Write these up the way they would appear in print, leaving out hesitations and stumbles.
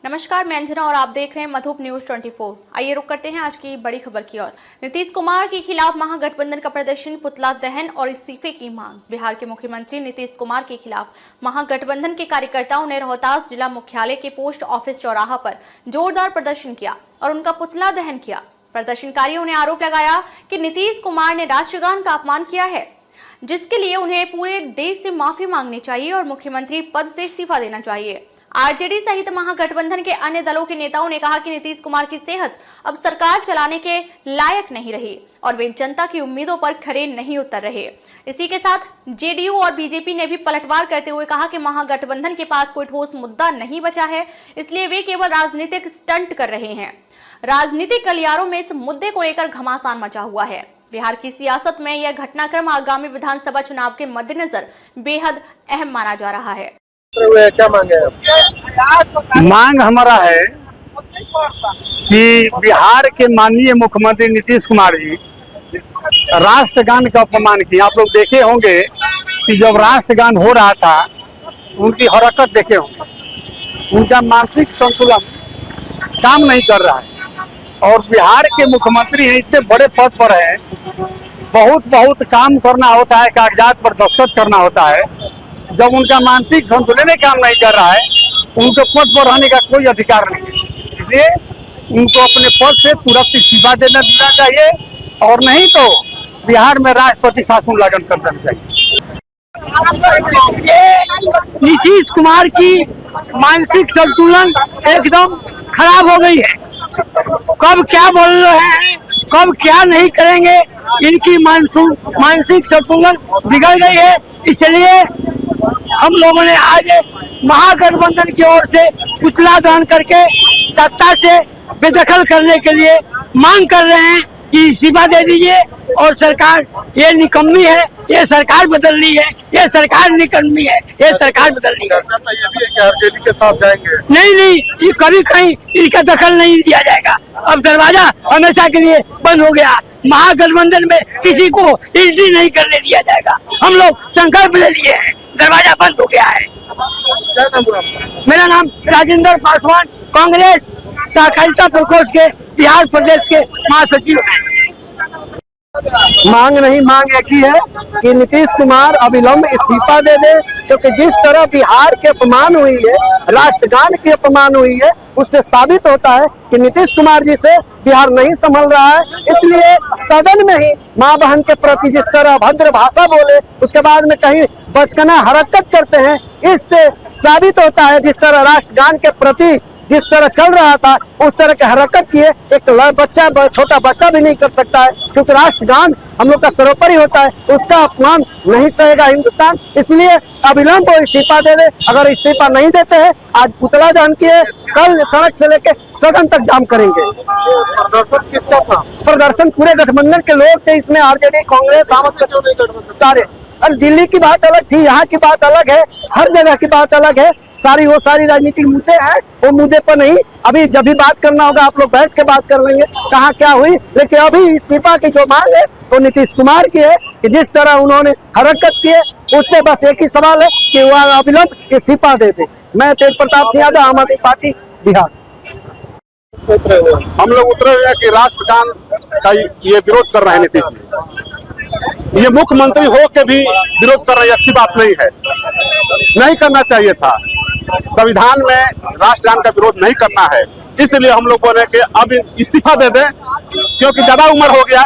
नमस्कार, मैं अंजना और आप देख रहे हैं मधुप न्यूज 24। आइए रुक करते हैं आज की बड़ी खबर की ओर। नीतीश कुमार के खिलाफ महागठबंधन का प्रदर्शन, पुतला दहन और इस्तीफे की मांग। बिहार के मुख्यमंत्री नीतीश कुमार के खिलाफ महागठबंधन के कार्यकर्ताओं ने रोहतास जिला मुख्यालय के पोस्ट ऑफिस चौराहा पर जोरदार प्रदर्शन किया और उनका पुतला दहन किया। प्रदर्शनकारियों ने आरोप लगाया कि नीतीश कुमार ने राष्ट्रगान का अपमान किया है, जिसके लिए उन्हें पूरे देश से माफी मांगनी चाहिए और मुख्यमंत्री पद से इस्तीफा देना चाहिए। आरजेडी सहित महागठबंधन के अन्य दलों के नेताओं ने कहा कि नीतीश कुमार की सेहत अब सरकार चलाने के लायक नहीं रही और वे जनता की उम्मीदों पर खरे नहीं उतर रहे। इसी के साथ जेडीयू और बीजेपी ने भी पलटवार करते हुए कहा कि महागठबंधन के पास कोई ठोस मुद्दा नहीं बचा है, इसलिए वे केवल राजनीतिक स्टंट कर रहे हैं। राजनीतिक गलियारों में इस मुद्दे को लेकर घमासान मचा हुआ है। बिहार की सियासत में यह घटनाक्रम आगामी विधानसभा चुनाव के मद्देनजर बेहद अहम माना जा रहा है। क्या मांगे हैं? मांग हमारा है कि बिहार के माननीय मुख्यमंत्री नीतीश कुमार जी राष्ट्रगान का अपमान किया। आप लोग देखे होंगे कि जब राष्ट्रगान हो रहा था उनकी हरकत देखे होंगे, उनका मानसिक संतुलन काम नहीं कर रहा है और बिहार के मुख्यमंत्री हैं, इतने बड़े पद पर हैं, बहुत काम करना होता है, कागजात पर दस्तखत करना होता है। जब उनका मानसिक संतुलन काम नहीं कर रहा है, उनको पद पर रहने का कोई अधिकार नहीं है। इसलिए उनको अपने पद से तुरंत इस्तीफा देना चाहिए और नहीं तो बिहार में राष्ट्रपति शासन लागू कर देना चाहिए। नीतीश कुमार की मानसिक संतुलन एकदम खराब हो गई है। कब क्या बोल रहे हैं, कब क्या नहीं करेंगे, इनकी मानसिक संतुलन बिगड़ गई है। इसलिए हम लोगों ने आज महागठबंधन की ओर से पुतला दहन करके सत्ता से बेदखल करने के लिए मांग कर रहे हैं कि इस्तीफा दे दीजिए और सरकार ये निकम्मी है, ये सरकार बदलनी है, ये सरकार निकम्मी है, ये सरकार बदलनी है। चर्चा तो ये भी है कि आरजेडी के साथ जाएंगे। नहीं, ये कभी कहीं इनका दखल नहीं दिया जाएगा। अब दरवाजा हमेशा के लिए बंद हो गया। महागठबंधन में किसी को एंट्री नहीं करने दिया जाएगा। हम लोग संकल्प ले लिए हैं, दरवाजा बंद हो गया है। क्या नाम हुआ आपका? मेरा नाम राजेंद्र पासवान, कांग्रेस सहकारिता प्रकोष्ठ के बिहार प्रदेश के महासचिव हैं। मांग नहीं, मांग एक ही है कि नीतीश कुमार अविलंब इस्तीफा दे दे, क्योंकि जिस तरह बिहार के अपमान हुई है, राष्ट्रगान की अपमान हुई है, उससे साबित होता है कि नीतीश कुमार जी से बिहार नहीं संभल रहा है। इसलिए सदन में ही माँ बहन के प्रति जिस तरह अभद्र भाषा बोले, उसके बाद में कहीं बचकाना हरकत करते हैं, इससे साबित होता है जिस तरह राष्ट्रगान के प्रति जिस तरह चल रहा था उस तरह की हरकत किए एक बच्चा, छोटा बच्चा भी नहीं कर सकता है, क्योंकि राष्ट्रगान हम लोग का सर्वोपरि होता है, उसका अपमान नहीं सहेगा हिंदुस्तान। इसलिए अविलंब वो इस्तीफा दे दे। अगर इस्तीफा नहीं देते हैं, आज पुतला दहन किए, कल सड़क से लेके सदन तक जाम करेंगे। प्रदर्शन किसका था? प्रदर्शन पूरे गठबंधन के लोग थे, इसमें आरजेडी, कांग्रेस, सारे। और दिल्ली की बात अलग थी, यहाँ की बात अलग है, हर जगह की बात अलग है। सारी राजनीतिक मुद्दे हैं, वो मुद्दे पर नहीं। अभी जब भी बात करना होगा आप लोग बैठ के बात कर लेंगे कहाँ क्या हुई। लेकिन अभी इस्तीफा की जो मांग है वो नीतीश कुमार की है कि जिस तरह उन्होंने हरकत की है, उससे बस एक ही सवाल है कि वह अविलंब इस्तीफा दे दे। मैं तेज प्रताप सिंह यादव, आम आदमी पार्टी, बिहार। हम लोग उतरे हुए हैं कि राष्ट्रगान का ये विरोध कर रहे हैं नीतीश जी। ये मुख्यमंत्री हो के भी विरोध कर रहे हैं, अच्छी बात नहीं है, नहीं करना चाहिए था। संविधान में राष्ट्रगान का विरोध नहीं करना है, इसलिए हम लोग बोले कि अब इस्तीफा दे दें, क्योंकि ज्यादा उम्र हो गया,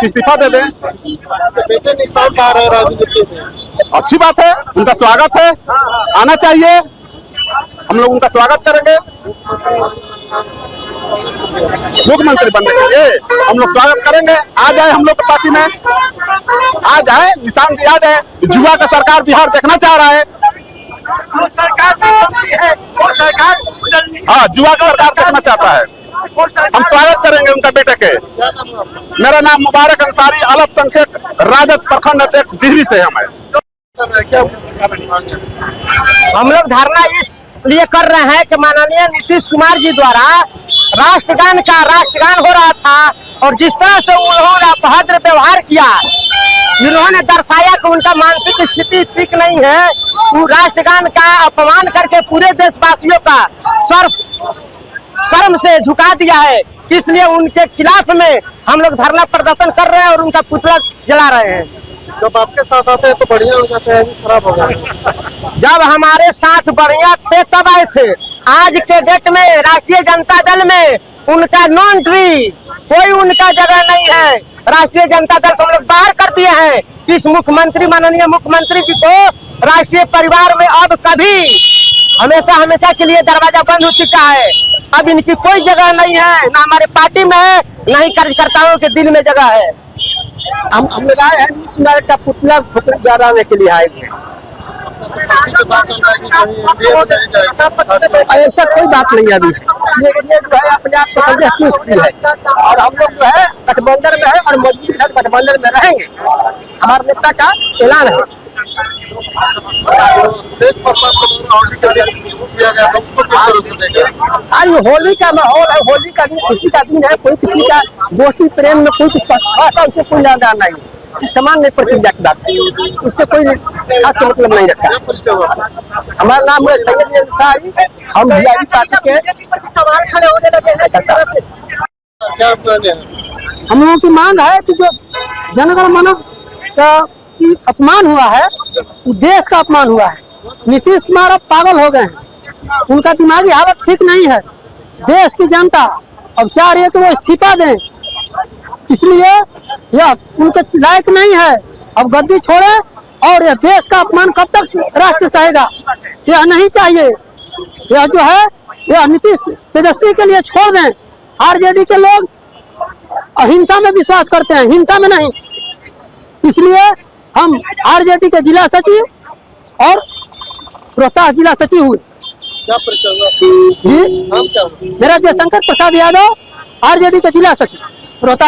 इस्तीफा दे दें। बेटे निशान पा रहे राजनीति में, अच्छी बात है, उनका स्वागत है, आना चाहिए, हम लोग उनका स्वागत करेंगे। मुख्यमंत्री बनने के लिए हम लोग स्वागत करेंगे। आ जाए हम लोग पार्टी में, आ जाए, निशान जी आ जाए। जुआ का सरकार बिहार देखना चाह रहा है, हाँ, जुआ का सरकार देखना चाहता है। हम स्वागत करेंगे उनका बेटे के। मेरा नाम मुबारक अंसारी, अल्पसंख्यक राजद प्रखंड अध्यक्ष डिहरी से हम है। हम लोग धरना इसलिए कर रहे हैं कि माननीय नीतीश कुमार जी द्वारा राष्ट्रगान हो रहा था और जिस तरह से उन्होंने अभद्र व्यवहार किया, जिन्होंने दर्शाया कि उनका मानसिक स्थिति ठीक नहीं है, वो राष्ट्रगान का अपमान करके पूरे देशवासियों का सर धर्म से झुका दिया है, इसलिए उनके खिलाफ में हम लोग धरना प्रदर्शन कर रहे हैं और उनका पुतला जला रहे हैं। जब आपके साथ आते हैं तो बढ़िया हो जाते हैं, खराब हो जाते हैं। जब हमारे साथ बढ़िया थे तब आए थे। आज के डेट में राष्ट्रीय जनता दल में उनका नॉन ट्री, कोई उनका जगह नहीं है। राष्ट्रीय जनता दल से हम लोग बाहर कर दिए हैं। इस मुख्यमंत्री, माननीय मुख्यमंत्री जी को राष्ट्रीय परिवार में अब कभी हमेशा हमेशा के लिए दरवाजा बंद हो चुका है। अब इनकी कोई जगह नहीं है, ना हमारे पार्टी में है, ना ही कार्यकर्ताओं के दिल में जगह है। हम लोग आए हैं नीतीश कुमार का पुतला जलाने के लिए आए हैं। ऐसा कोई बात नहीं है अभी। ये जो है अपने आप को संदेश है और हम लोग जो है गठबंधन में है और मोदी के साथ गठबंधन में रहेंगे। हमारे नेता का ऐलान है। अरे होली का माहौल है, होली का दिन खुशी का दिन है। कोई किसी का दोस्ती प्रेम में कोई किसी भाषा उससे कोई लेना नहीं, सामान्य प्रक्रिया की बात है, उससे कोई खास का मतलब नहीं रखता। हमारा नाम है सैयद अंसारी, हम बिहारी पार्टी के। सवाल खड़े होने लगे हैं। क्या प्लान है? हम लोगों की मांग है कि जो जनगण मन का अपमान हुआ है, वो देश का अपमान हुआ है। नीतीश कुमार अब पागल हो गए हैं, उनका दिमागी हालत ठीक नहीं है। देश की जनता अब चाह रही है कि वो इस्तीफा दें, इसलिए यह उनके लायक नहीं है। अब गद्दी छोड़े और यह देश का अपमान कब तक राष्ट्र सहेगा, यह नहीं चाहिए। यह जो है यह नीतीश तेजस्वी के लिए छोड़ दें। आरजेडी के लोग अहिंसा में विश्वास करते हैं, हिंसा में नहीं। इसलिए हम आरजेडी के जिला सचिव और रोहतास जिला सचिव हुए। क्या परिचय हुआ? जी नाम क्या हुआ? मेरा जयशंकर प्रसाद यादव, आरजेडी के जिला सचिव रोहतास।